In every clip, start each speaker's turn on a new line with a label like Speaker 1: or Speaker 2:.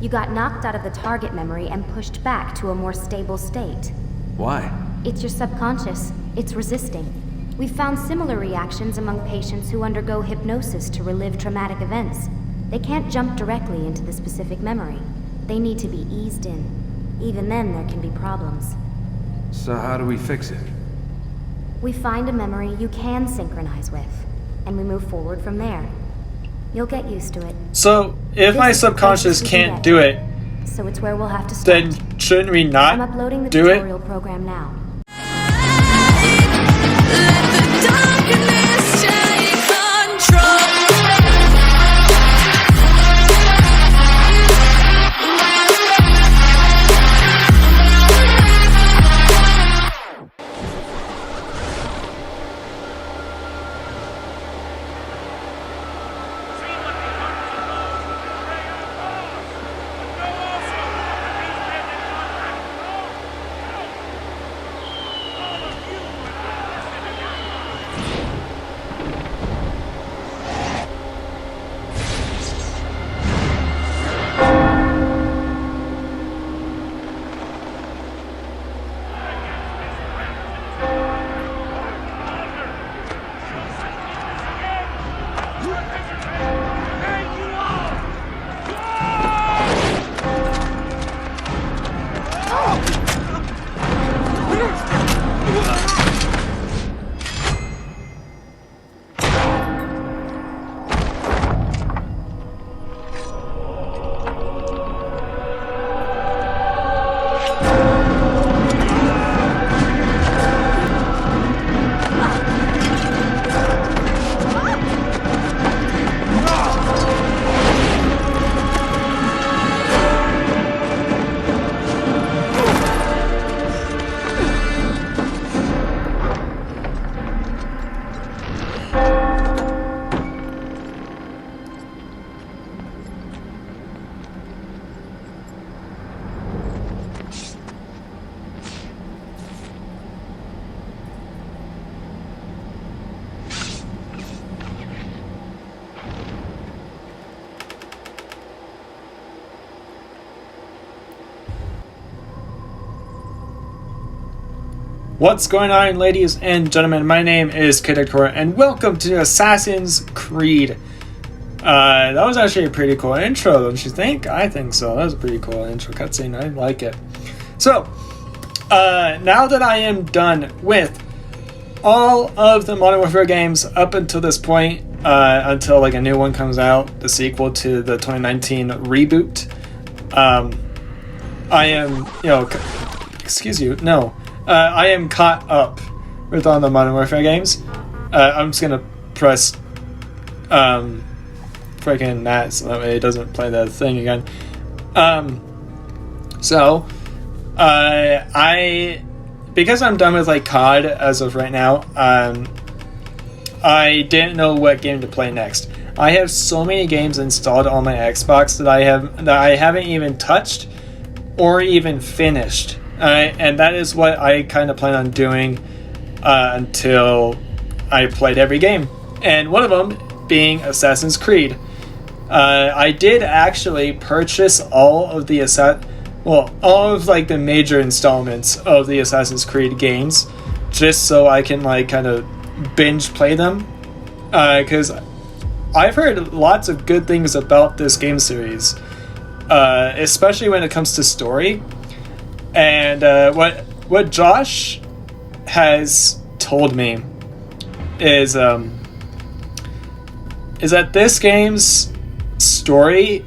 Speaker 1: You got knocked out of the target memory and pushed back to a more stable state.
Speaker 2: Why?
Speaker 1: It's your subconscious. It's resisting. We've found similar reactions among patients who undergo hypnosis to relive traumatic events. They can't jump directly into the specific memory. They need to be eased in. Even then, there can be problems.
Speaker 2: So how do we fix it?
Speaker 1: We find a memory you can synchronize with, and we move forward from there. You'll get used to it.
Speaker 3: So, if my subconscious can't do it,
Speaker 1: so it's where we'll have to start.
Speaker 3: then shouldn't we
Speaker 1: I'm
Speaker 3: not
Speaker 1: uploading the
Speaker 3: do it?
Speaker 1: tutorial program now.
Speaker 4: Let the darkness take control.
Speaker 3: What's going on, ladies and gentlemen? My name is Kidakor, and welcome to Assassin's Creed. That was actually a pretty cool intro, don't you think? I think so. That was a pretty cool intro cutscene. I like it. So, now that I am done with all of the Modern Warfare games up until this point, until like a new one comes out, the sequel to the 2019 reboot, I am, I am caught up with all the Modern Warfare games. I'm just gonna press freaking that so that way it doesn't play that thing again. Because I'm done with like COD as of right now, I didn't know what game to play next. I have so many games installed on my Xbox that I haven't even touched or even finished. And that is what I kind of plan on doing until I played every game. And one of them being Assassin's Creed. I did actually purchase all of the the major installments of the Assassin's Creed games, just so I can like kind of binge play them. Because I've heard lots of good things about this game series, especially when it comes to story. And what Josh has told me is that this game's story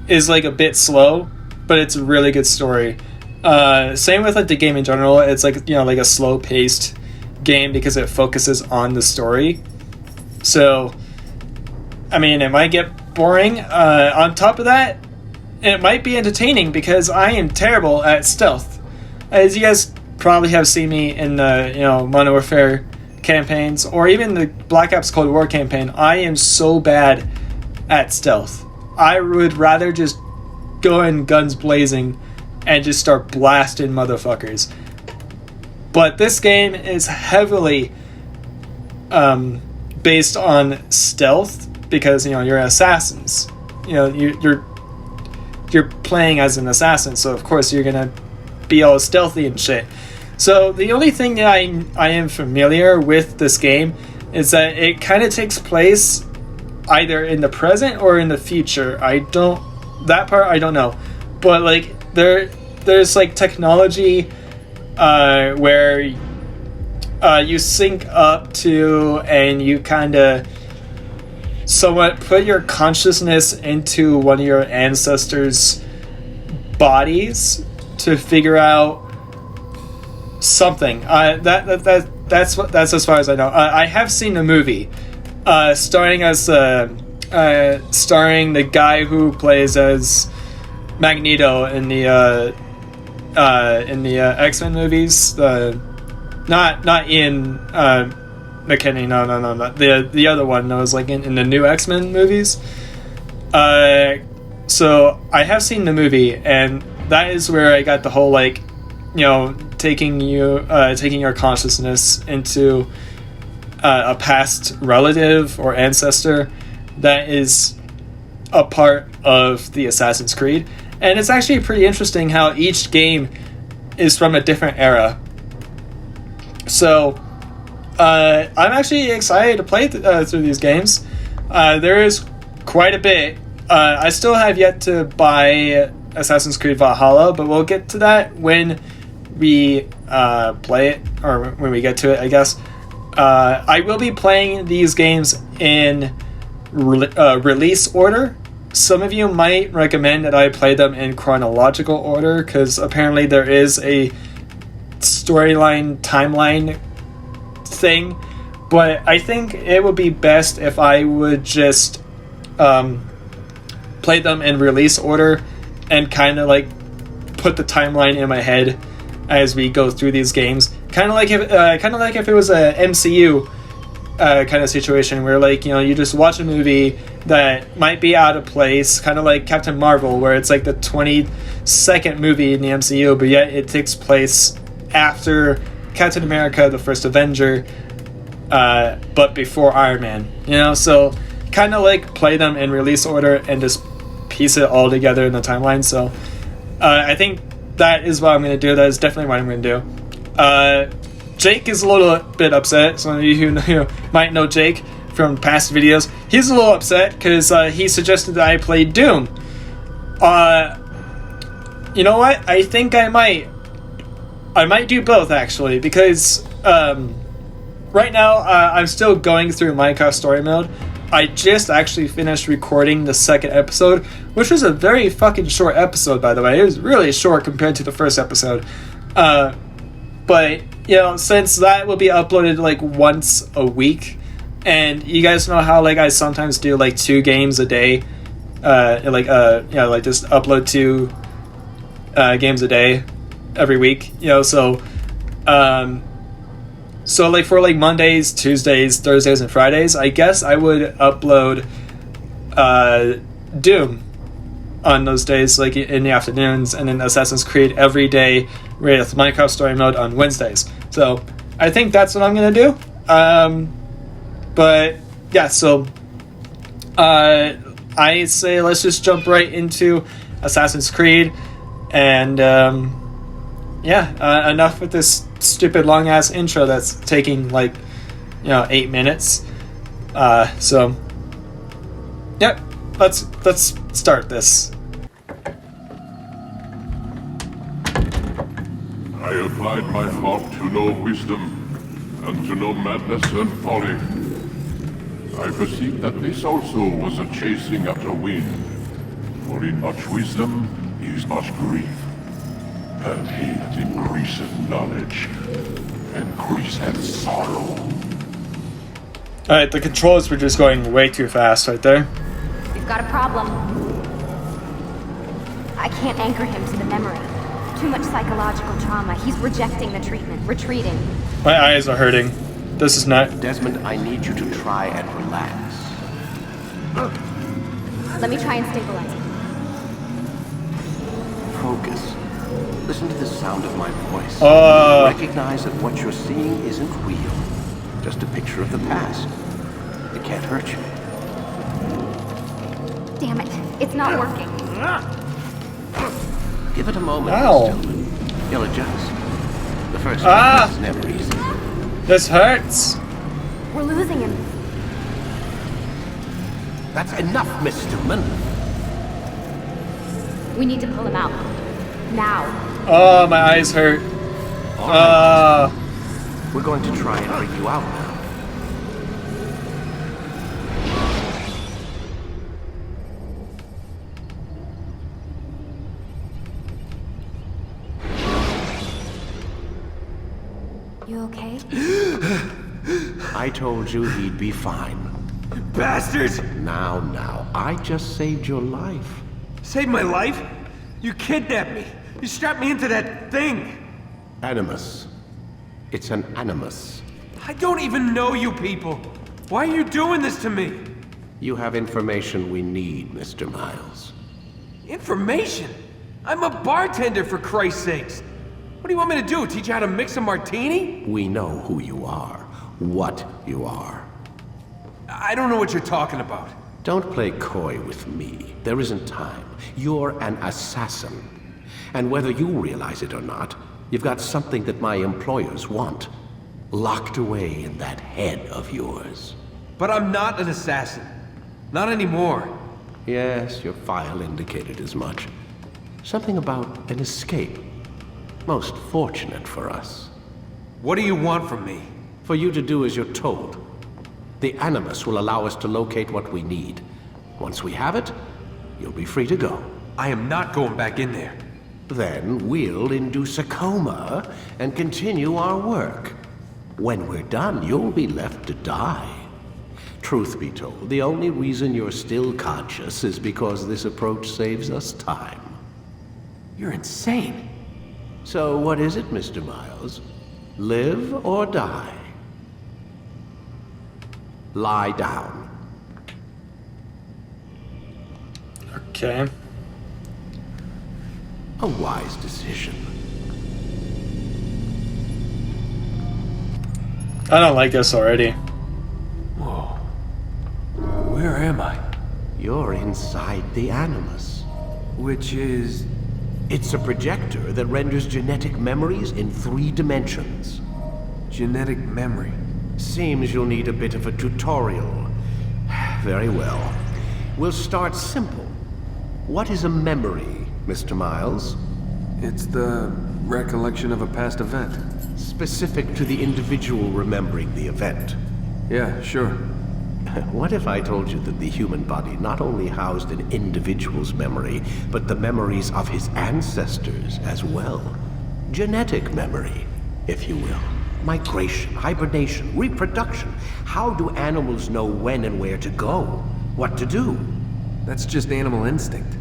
Speaker 3: is like a bit slow, but it's a really good story. Same with like the game in general. It's like, like a slow-paced game because it focuses on the story. So, I mean, it might get boring. On top of that, it might be entertaining because I am terrible at stealth. As you guys probably have seen me in the Modern Warfare campaigns or even the Black Ops Cold War campaign, I am so bad at stealth. I would rather just go in guns blazing and just start blasting motherfuckers. But this game is heavily based on stealth because you're assassins. You're you're playing as an assassin, so of course you're gonna be all stealthy and shit. So the only thing that I am familiar with this game is that it kind of takes place either in the present or in the future. That part I don't know, but like there's like technology where you sync up to, and you kind of somewhat put your consciousness into one of your ancestors' bodies to figure out something. That's as far as I know. I have seen the movie, starring the guy who plays as Magneto in the X-Men movies. Not Ian McKinney. No. The other one that was like in the new X-Men movies. So I have seen the movie, and that is where I got the whole like, taking your consciousness into a past relative or ancestor. That is a part of the Assassin's Creed, and it's actually pretty interesting how each game is from a different era. So I'm actually excited to play through these games. There is quite a bit. I still have yet to buy Assassin's Creed Valhalla, but we'll get to that when we play it, or when we get to it, I guess. I will be playing these games in release order. Some of you might recommend that I play them in chronological order, because apparently there is a storyline timeline thing, but I think it would be best if I would just play them in release order and kind of like put the timeline in my head as we go through these games. Kind of like if it was a MCU kind of situation where, like, you just watch a movie that might be out of place, kind of like Captain Marvel, where it's like the 22nd movie in the MCU, but yet it takes place after Captain America, the first Avenger, but before Iron Man. So kind of like play them in release order and just piece it all together in the timeline. So I think that is what I'm going to do. That is definitely what I'm going to do. Jake is a little bit upset. Some of you who might know Jake from past videos, he's a little upset because he suggested that I play Doom. You know what? I think I might do both, actually, because right now I'm still going through Minecraft Story Mode. I just actually finished recording the second episode, which was a very fucking short episode, by the way. It was really short compared to the first episode. But, since that will be uploaded like once a week, and you guys know how like I sometimes do like 2 games a day, like just upload 2 games a day every week, so like for like Mondays, Tuesdays, Thursdays, and Fridays, I guess I would upload Doom on those days, like in the afternoons, and then Assassin's Creed every day with Minecraft Story Mode on Wednesdays. So I think that's what I'm gonna do. But yeah, so I say let's just jump right into Assassin's Creed, and enough with this stupid long ass intro that's taking like 8 minutes. So yep, let's start this.
Speaker 5: I applied my thought to know wisdom, and to know madness and folly. I perceived that this also was a chasing after wind, for in much wisdom is much grief, and he that increaseth knowledge increaseth sorrow.
Speaker 3: Alright, the controls were just going way too fast right there.
Speaker 1: We've got a problem. I can't anchor him to the memory. Too much psychological trauma. He's rejecting the treatment, retreating.
Speaker 3: My eyes are hurting. This is not...
Speaker 6: Desmond, I need you to try and relax.
Speaker 1: Let me try and stabilize him.
Speaker 6: Focus. Listen to the sound of my voice. Recognize that what you're seeing isn't real. Just a picture of the past. It can't hurt you.
Speaker 1: Damn it. It's not working.
Speaker 6: Give it a moment,
Speaker 3: Ow.
Speaker 6: Miss Tillman. You'll adjust. The first
Speaker 3: Ah.
Speaker 6: time is never easy.
Speaker 3: This hurts.
Speaker 1: We're losing him.
Speaker 6: That's enough, Miss Tillman.
Speaker 1: We need to pull him out. Now.
Speaker 3: Oh, my eyes hurt.
Speaker 6: All right.
Speaker 3: Uh,
Speaker 6: We're going to try and bring you out now.
Speaker 1: You okay?
Speaker 6: I told you he'd be fine.
Speaker 2: Bastards!
Speaker 6: Now, I just saved your life.
Speaker 2: Saved my life? You kidnapped me. You strapped me into that thing.
Speaker 6: Animus. It's an animus.
Speaker 2: I don't even know you people. Why are you doing this to me?
Speaker 6: You have information we need, Mr. Miles.
Speaker 2: Information? I'm a bartender, for Christ's sakes. What do you want me to do? Teach you how to mix a martini?
Speaker 6: We know who you are, what you are.
Speaker 2: I don't know what you're talking about.
Speaker 6: Don't play coy with me. There isn't time. You're an assassin. And whether you realize it or not, you've got something that my employers want. Locked away in that head of yours.
Speaker 2: But I'm not an assassin. Not anymore.
Speaker 6: Yes, your file indicated as much. Something about an escape. Most fortunate for us.
Speaker 2: What do you want from me?
Speaker 6: For you to do as you're told. The Animus will allow us to locate what we need. Once we have it, you'll be free to go.
Speaker 2: I am not going back in there.
Speaker 6: Then we'll induce a coma and continue our work. When we're done, you'll be left to die. Truth be told, the only reason you're still conscious is because this approach saves us time.
Speaker 2: You're insane.
Speaker 6: So what is it, Mr. Miles? Live or die? Lie down.
Speaker 3: okay.
Speaker 6: A wise decision.
Speaker 3: I don't like this already.
Speaker 2: Whoa. Where am I?
Speaker 6: You're inside the Animus.
Speaker 2: Which is...
Speaker 6: It's a projector that renders genetic memories in 3 dimensions.
Speaker 2: genetic memory.
Speaker 6: Seems you'll need a bit of a tutorial. Very well. We'll start simple. What is a memory, Mr. Miles?
Speaker 2: It's the recollection of a past event.
Speaker 6: Specific to the individual remembering the event.
Speaker 2: Yeah, sure.
Speaker 6: What if I told you that the human body not only housed an individual's memory, but the memories of his ancestors as well? Genetic memory, if you will. Migration, hibernation, reproduction. How do animals know when and where to go? What to do?
Speaker 2: That's just animal instinct.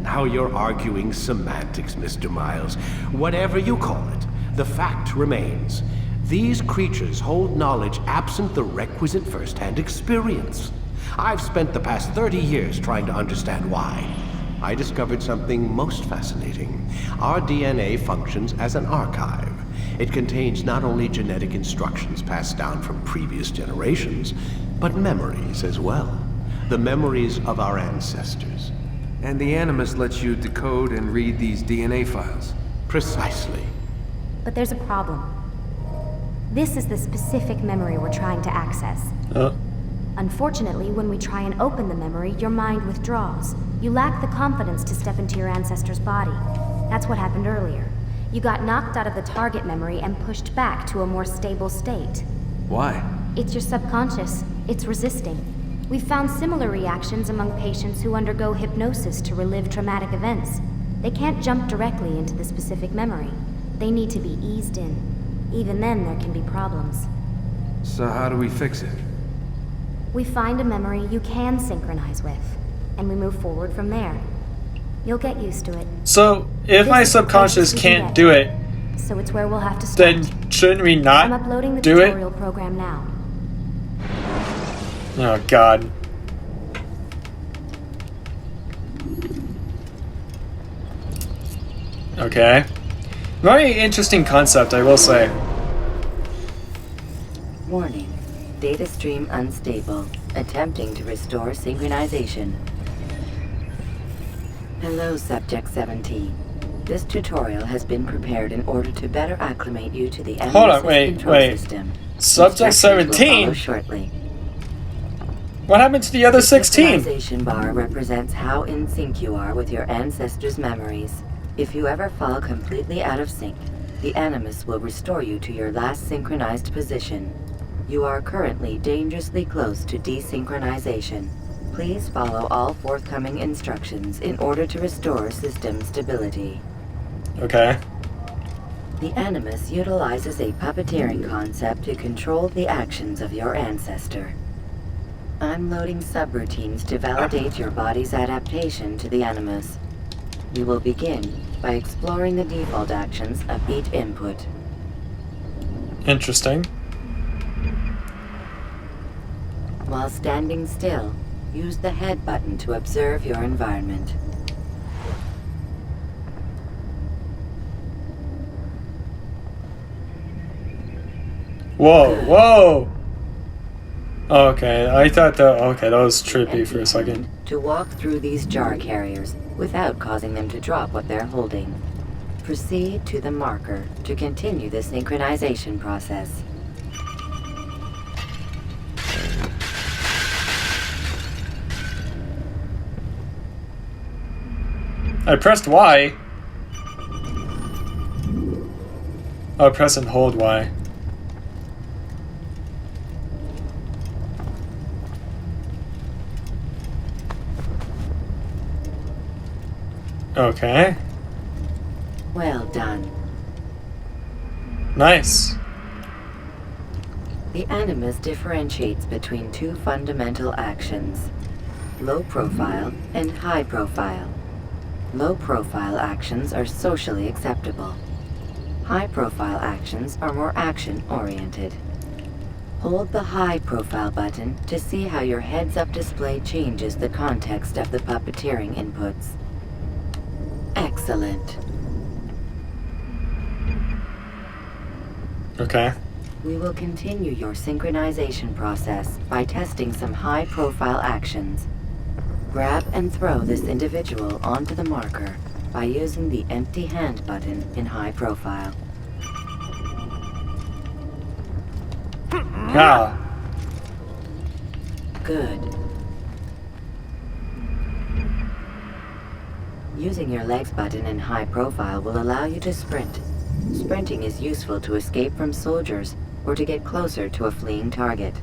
Speaker 6: Now you're arguing semantics, Mr. Miles. Whatever you call it, the fact remains. These creatures hold knowledge absent the requisite first-hand experience. I've spent the past 30 years trying to understand why. I discovered something most fascinating. Our DNA functions as an archive. It contains not only genetic instructions passed down from previous generations, but memories as well. The memories of our ancestors.
Speaker 2: And the Animus lets you decode and read these DNA files.
Speaker 6: Precisely.
Speaker 1: But there's a problem. This is the specific memory we're trying to access. Unfortunately, when we try and open the memory, your mind withdraws. You lack the confidence to step into your ancestor's body. That's what happened earlier. You got knocked out of the target memory and pushed back to a more stable state.
Speaker 2: Why?
Speaker 1: It's your subconscious. It's resisting. We've found similar reactions among patients who undergo hypnosis to relive traumatic events. They can't jump directly into the specific memory. They need to be eased in. Even then, there can be problems.
Speaker 2: So how do we fix it?
Speaker 1: We find a memory you can synchronize with, and we move forward from there. You'll get used to it.
Speaker 3: So, if
Speaker 1: This
Speaker 3: my
Speaker 1: is the
Speaker 3: subconscious
Speaker 1: closest we can
Speaker 3: can't
Speaker 1: get.
Speaker 3: do it,
Speaker 1: So it's where we'll have to start.
Speaker 3: then shouldn't we
Speaker 1: I'm
Speaker 3: not
Speaker 1: uploading the
Speaker 3: do it?
Speaker 1: tutorial program now.
Speaker 3: Oh god. Okay. Very interesting concept, I will say.
Speaker 7: Warning. Data stream unstable. Attempting to restore synchronization. Hello, Subject 17. This tutorial has been prepared in order to better acclimate you to the
Speaker 3: Hold on,
Speaker 7: Animus control
Speaker 3: wait.
Speaker 7: system.
Speaker 3: Subject
Speaker 7: Instructions will
Speaker 3: 17?
Speaker 7: follow shortly.
Speaker 3: What happened to the other 16?
Speaker 7: The synchronization bar represents how in sync you are with your ancestors' memories. If you ever fall completely out of sync, the Animus will restore you to your last synchronized position. You are currently dangerously close to desynchronization. Please follow all forthcoming instructions in order to restore system stability.
Speaker 3: Okay.
Speaker 7: The Animus utilizes a puppeteering concept to control the actions of your ancestor. I'm loading subroutines to validate your body's adaptation to the Animus. We will begin by exploring the default actions of each input.
Speaker 3: Interesting.
Speaker 7: While standing still, use the head button to observe your environment.
Speaker 3: Whoa, whoa! Okay, I thought that. Okay, that was trippy for a second.
Speaker 7: To walk through these jar carriers without causing them to drop what they're holding. Proceed to the marker to continue the synchronization process.
Speaker 3: I pressed Y. Oh, press and hold Y. Okay.
Speaker 7: Well done.
Speaker 3: Nice.
Speaker 7: The Animus differentiates between two fundamental actions: low profile and high profile. Low profile actions are socially acceptable. High profile actions are more action oriented. Hold the high profile button to see how your heads-up display changes the context of the puppeteering inputs. Excellent.
Speaker 3: Okay.
Speaker 7: We will continue your synchronization process by testing some high-profile actions. Grab and throw this individual onto the marker by using the empty hand button in high profile.
Speaker 3: Yeah.
Speaker 7: Good. Using your legs button in high profile will allow you to sprint. Sprinting is useful to escape from soldiers or to get closer to a fleeing target.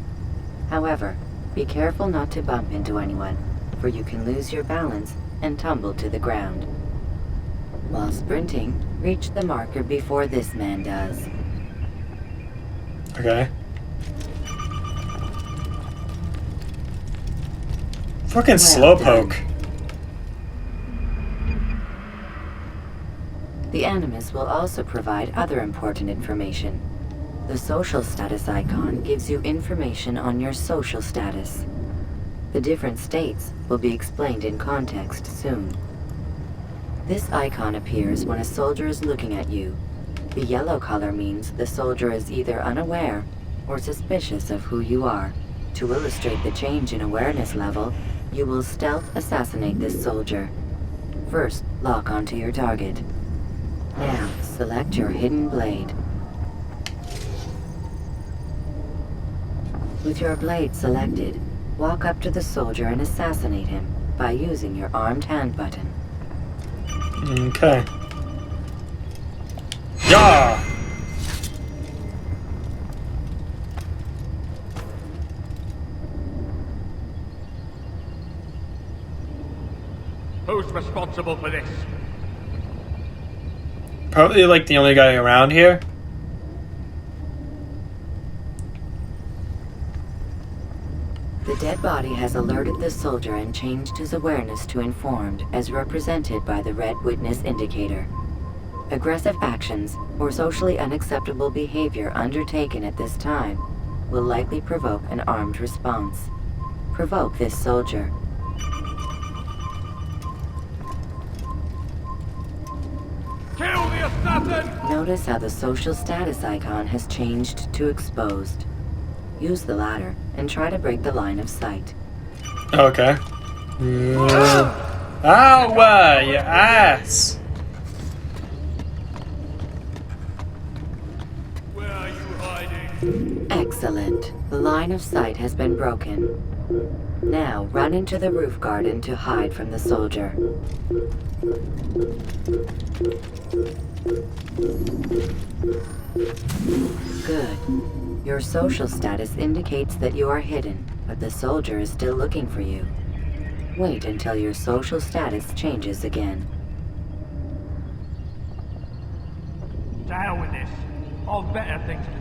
Speaker 7: However, be careful not to bump into anyone, for you can lose your balance and tumble to the ground. While sprinting, reach the marker before this man does.
Speaker 3: Okay. Fucking
Speaker 7: Well
Speaker 3: slowpoke.
Speaker 7: The Animus will also provide other important information. The social status icon gives you information on your social status. The different states will be explained in context soon. This icon appears when a soldier is looking at you. The yellow color means the soldier is either unaware or suspicious of who you are. To illustrate the change in awareness level, you will stealth assassinate this soldier. First, lock onto your target. Now, select your hidden blade. With your blade selected, walk up to the soldier and assassinate him by using your armed hand button.
Speaker 3: Okay. Yeah.
Speaker 8: Who's responsible for this?
Speaker 3: Probably like the only guy around here.
Speaker 7: The dead body has alerted the soldier and changed his awareness to informed, as represented by the red witness indicator. Aggressive actions or socially unacceptable behavior undertaken at this time will likely provoke an armed response. Provoke this soldier.
Speaker 8: Kill the assassin!
Speaker 7: Notice how the social status icon has changed to exposed. Use the ladder and try to break the line of sight.
Speaker 3: Okay. Ow, you ass!
Speaker 7: Excellent. The line of sight has been broken. Now run into the roof garden to hide from the soldier. Good. Your social status indicates that you are hidden, but the soldier is still looking for you. Wait until your social status changes again.
Speaker 8: To hell with this. I've better things to do.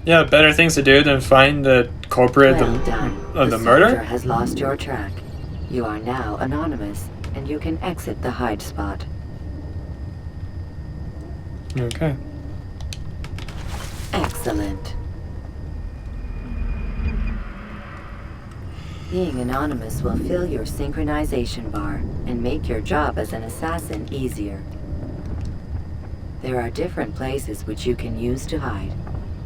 Speaker 3: Yeah, better things to do than find the culprit
Speaker 7: Well done.
Speaker 3: of the
Speaker 7: soldier
Speaker 3: murder?
Speaker 7: has lost your track. You are now anonymous, and you can exit the hide spot.
Speaker 3: Okay.
Speaker 7: Excellent. Being anonymous will fill your synchronization bar and make your job as an assassin easier. There are different places which you can use to hide.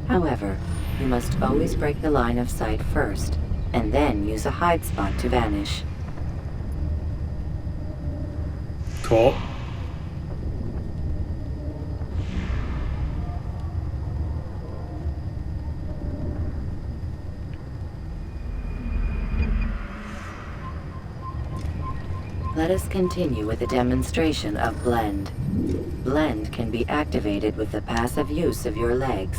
Speaker 7: However, you must always break the line of sight first, and then use a hide spot to vanish.
Speaker 3: Cool.
Speaker 7: Let us continue with a demonstration of Blend. Blend can be activated with the passive use of your legs.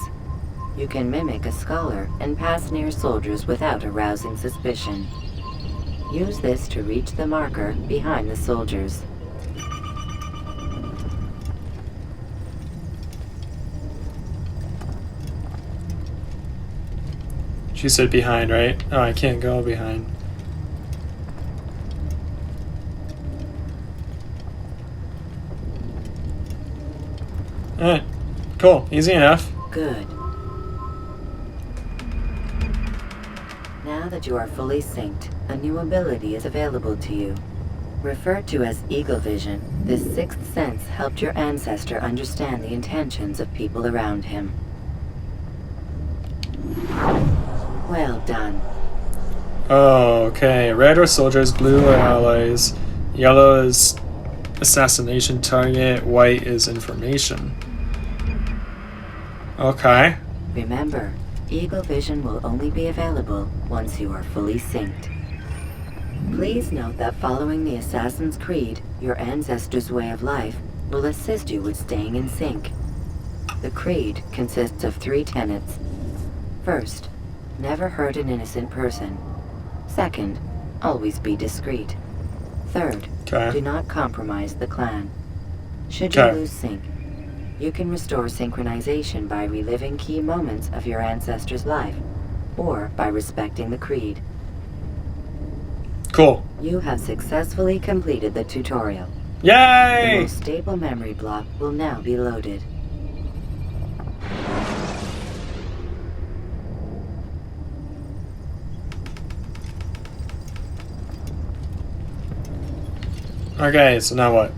Speaker 7: You can mimic a scholar and pass near soldiers without arousing suspicion. Use this to reach the marker behind the soldiers.
Speaker 3: She said behind, right? Oh, I can't go behind. Alright. Cool. Easy enough.
Speaker 7: Good. Now that you are fully synced, a new ability is available to you. Referred to as Eagle Vision, this sixth sense helped your ancestor understand the intentions of people around him. Well done.
Speaker 3: Oh, okay. Red are soldiers, blue are allies, yellow is assassination target, white is information. Okay.
Speaker 7: Remember, Eagle Vision will only be available once you are fully synced. Please note that following the Assassin's Creed, your ancestors' way of life will assist you with staying in sync. The Creed consists of 3 tenets. First, never hurt an innocent person. Second, always be discreet. Third,
Speaker 3: Okay.
Speaker 7: do not compromise the clan. Should you
Speaker 3: Okay.
Speaker 7: lose sync, you can restore synchronization by reliving key moments of your ancestor's life, or by respecting the Creed.
Speaker 3: Cool.
Speaker 7: You have successfully completed the tutorial. The
Speaker 3: Yay!
Speaker 7: most stable memory block will now be loaded.
Speaker 3: Okay, so now what?